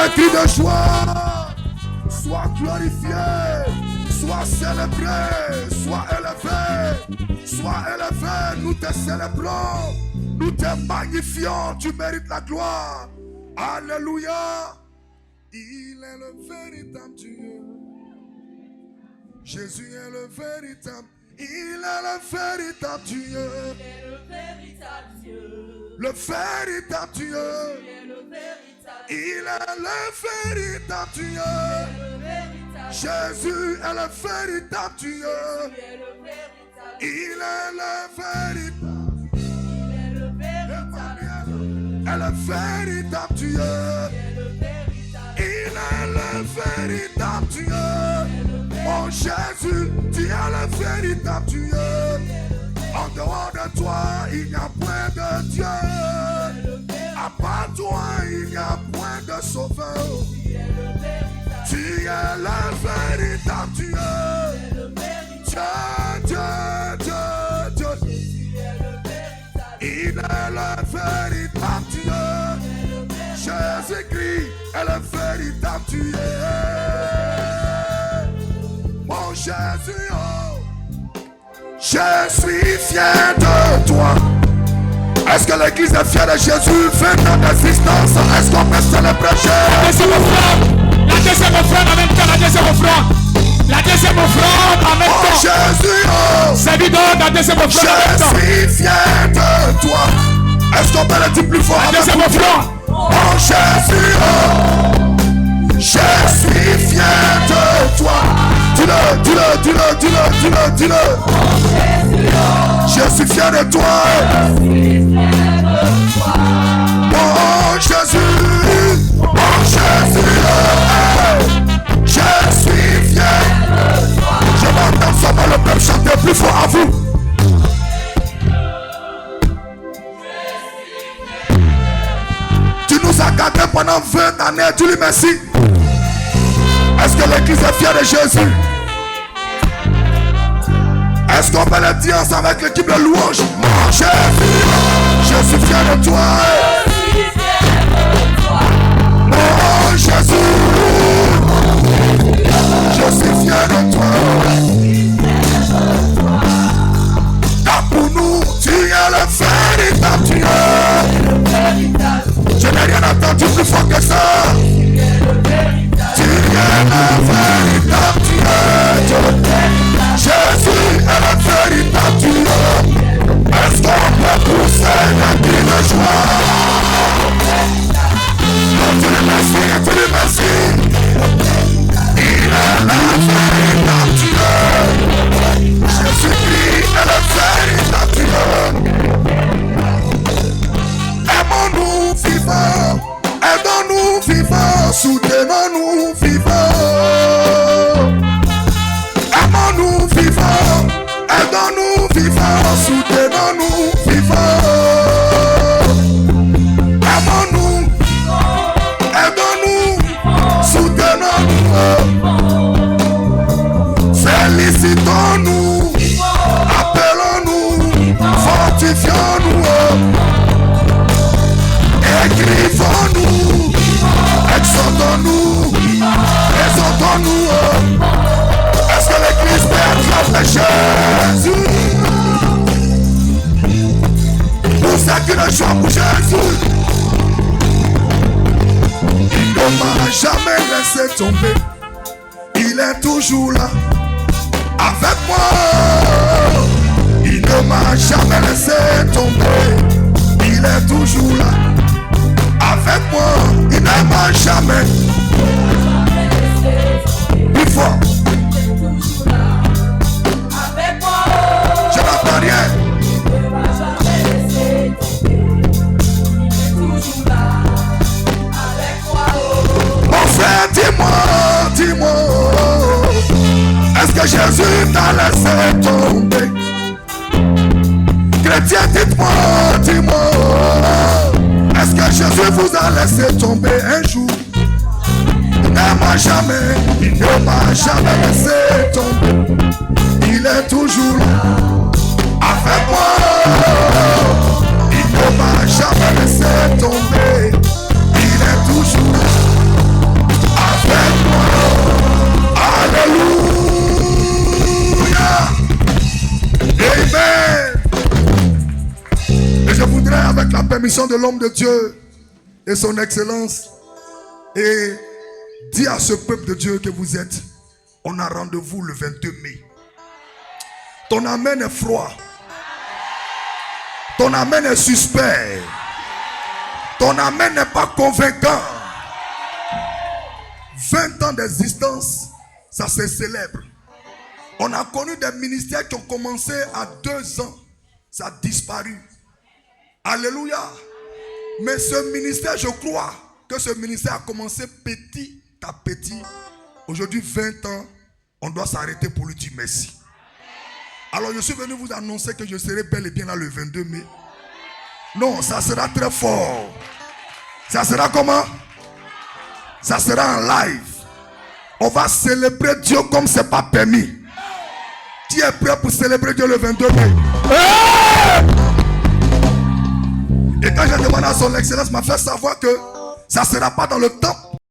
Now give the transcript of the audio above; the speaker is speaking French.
des cris de joie. Sois glorifié, sois célébré, sois élevé. Nous te célébrons, nous te magnifions. Tu mérites la gloire. Alléluia. Il est le véritable Dieu. Jésus est le véritable. Il est le véritable Dieu. Le véritable Dieu. Il est le véritable Dieu. Jésus est le véritable Dieu. Il est le véritable. Elle est le véritable Dieu. Il est le véritable Dieu. Oh Jésus, tu es le véritable Dieu. En dehors de toi, il n'y a point de Dieu. À part toi, il n'y a point de sauveur. Tu es le véritable Dieu. Dieu. Il est le véritable Dieu. Jésus-Christ est le véritable Dieu. Mon Jésus, oh, je suis fier de toi. Est-ce que l'église est fière de Jésus? Fait notre existence. Est-ce qu'on peut célébrer Jésus? La deuxième offrande en même temps. La deuxième offrande en même temps. Jésus, oh, c'est lui donc la deuxième offrande en même temps. Je suis fier de toi. Est-ce qu'on peut le dire plus fort? La deuxième offrande. Oh Jésus, oh, je suis fier de toi. Dis-le. Je suis fier de toi. Oh Jésus, je suis fier. Je m'entends ça dans le peuple chanter plus fort à vous. Tu nous as gardés pendant 20 années. Dis-lui merci. Est-ce que l'église est fière de Jésus? Est-ce qu'on peut le dire ensemble avec l'équipe de louange? Mon Jésus, je suis fier de toi. Mon Jésus, je suis fier de toi. Car pour nous, tu es le véritable Dieu. Je n'ai rien entendu plus fort que ça. Tu es le véritable Dieu. Jésus est le véritable Dieu. Est-ce qu'on peut pousser un cri de joie? Tu le merci. Il est le véritable Dieu. Jésus-Christ est le véritable Dieu. Aimons-nous vivants. Aidons-nous vivants. Soutenons-nous vivants. Aimons-nous vivants, aidons-nous vivants, soutenons-nous vivants. Aimons-nous, aidons-nous, soutenons-nous. Félicitons-nous, appelons-nous, fortifions-nous. Écrivons-nous, exhortons-nous, exhortons-nous. Est-ce que l'église peut acclamer Jésus? Pour ceux qui ne chantent pour Jésus, il ne m'a jamais laissé tomber. Il est toujours là avec moi. Il ne m'a jamais laissé tomber. Il est toujours là avec moi. Il ne m'a jamais. Plus fort. Rien. Mon frère, dis-moi, est-ce que Jésus t'a laissé tomber? Chrétien, dis-moi, est-ce que Jésus vous a laissé tomber un jour? Il ne m'a jamais laissé tomber. Il est toujours là avec moi. Il ne m'a jamais laissé tomber. Il est toujours là. permission de l'homme de Dieu et son excellence et dis à ce peuple de Dieu que vous êtes, on a rendez-vous le 22 mai. Ton amen est froid. Ton amen est suspect. Ton amen n'est pas convaincant. 20 ans d'existence, ça se célèbre. On a connu des ministères qui ont commencé à 2 ans. Ça a disparu. Alléluia. Mais ce ministère, je crois que ce ministère a commencé petit à petit. Aujourd'hui, 20 ans, on doit s'arrêter pour lui dire merci. Alors, je suis venu vous annoncer que je serai bel et bien là le 22 mai. Non, ça sera très fort. Ça sera comment? Ça sera en live. On va célébrer Dieu comme ce n'est pas permis. Qui est prêt pour célébrer Dieu le 22 mai? Et quand j'ai demandé à son excellence, m'a fait savoir que ça ne sera pas dans le temple.